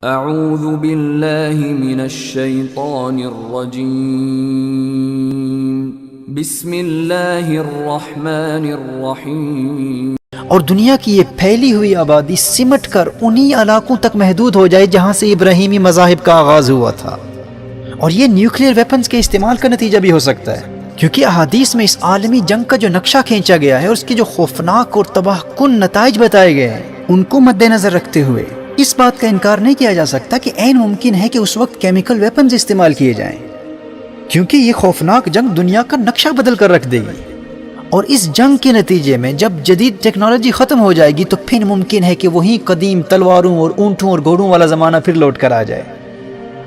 اعوذ باللہ من الشیطان الرجیم بسم اللہ الرحمن الرحیم۔ اور دنیا کی یہ پھیلی ہوئی آبادی سمٹ کر انہی علاقوں تک محدود ہو جائے جہاں سے ابراہیمی مذاہب کا آغاز ہوا تھا، اور یہ نیوکلیئر ویپنز کے استعمال کا نتیجہ بھی ہو سکتا ہے، کیونکہ احادیث میں اس عالمی جنگ کا جو نقشہ کھینچا گیا ہے اور اس کے جو خوفناک اور تباہ کن نتائج بتائے گئے ہیں ان کو مد نظر رکھتے ہوئے اس بات کا انکار نہیں کیا جا سکتا کہ عین ممکن ہے کہ اس وقت کیمیکل ویپنز استعمال کیے جائیں، کیونکہ یہ خوفناک جنگ دنیا کا نقشہ بدل کر رکھ دے گی۔ اور اس جنگ کے نتیجے میں جب جدید ٹیکنالوجی ختم ہو جائے گی تو پھر ممکن ہے کہ وہی قدیم تلواروں اور اونٹوں اور گھوڑوں والا زمانہ پھر لوٹ کر آ جائے،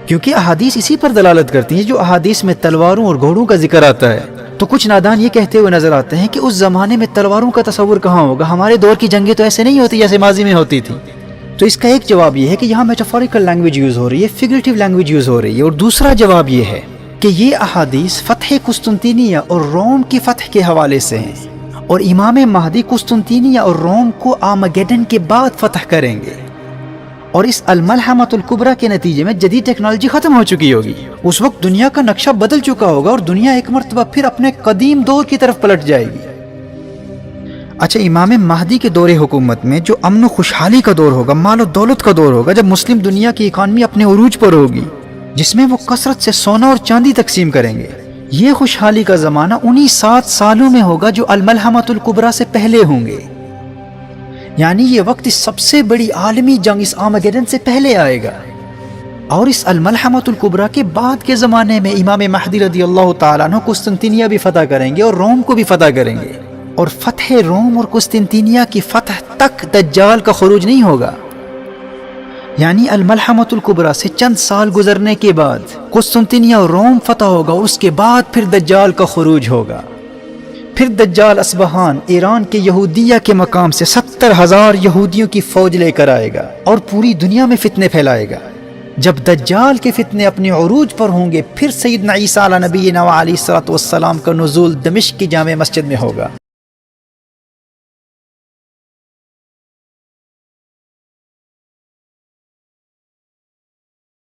کیونکہ احادیث اسی پر دلالت کرتی ہیں۔ جو احادیث میں تلواروں اور گھوڑوں کا ذکر آتا ہے تو کچھ نادان یہ کہتے ہوئے نظر آتے ہیں کہ اس زمانے میں تلواروں کا تصور کہاں ہوگا، ہمارے دور کی جنگیں تو ایسے نہیں ہوتی جیسے ماضی میں ہوتی تھی۔ تو اس کا ایک جواب یہ ہے کہ یہاں میٹافوریکل لینگویج یوز ہو رہی ہے، فگریٹو لینگویج یوز ہو رہی ہے، اور دوسرا جواب یہ ہے کہ یہ احادیث فتح قسطنطینیہ اور روم کی فتح کے حوالے سے ہیں، اور امام مہدی قسطنطینیہ اور روم کو آرمگیڈن کے بعد فتح کریں گے، اور اس الملحمۃ الکبریٰ کے نتیجے میں جدید ٹیکنالوجی ختم ہو چکی ہوگی۔ اس وقت دنیا کا نقشہ بدل چکا ہوگا اور دنیا ایک مرتبہ پھر اپنے قدیم دور کی طرف پلٹ جائے گی۔ اچھا، امام مہدی کے دور حکومت میں جو امن و خوشحالی کا دور ہوگا، مال و دولت کا دور ہوگا، جب مسلم دنیا کی اکانومی اپنے عروج پر ہوگی، جس میں وہ کثرت سے سونا اور چاندی تقسیم کریں گے، یہ خوشحالی کا زمانہ انہی 7 سالوں میں ہوگا جو الملحمۃ الکبریٰ سے پہلے ہوں گے، یعنی یہ وقت اس سب سے بڑی عالمی جنگ اس آرمگیڈن سے پہلے آئے گا۔ اور اس الملحمۃ الکبریٰ کے بعد کے زمانے میں امام مہدی رضی اللہ تعالیٰ عنہ قسطنطینیہ بھی فتح کریں گے اور روم کو بھی فتح کریں گے، اور فتح روم اور قسطنطینیہ کی فتح تک دجال کا خروج نہیں ہوگا، یعنی الملحمۃ الکبریٰ سے چند سال گزرنے کے بعد قسطنطینیہ اور روم فتح ہوگا، اور اس کے بعد پھر دجال کا خروج ہوگا۔ پھر دجال اصبہان ایران کے یہودیہ کے مقام سے 70,000 یہودیوں کی فوج لے کر آئے گا اور پوری دنیا میں فتنے پھیلائے گا۔ جب دجال کے فتنے اپنے عروج پر ہوں گے، پھر سیدنا عیسیٰ علیہ نبینا علیہ الصلوۃ والسلام کا نزول دمشق کی جامع مسجد میں ہوگا۔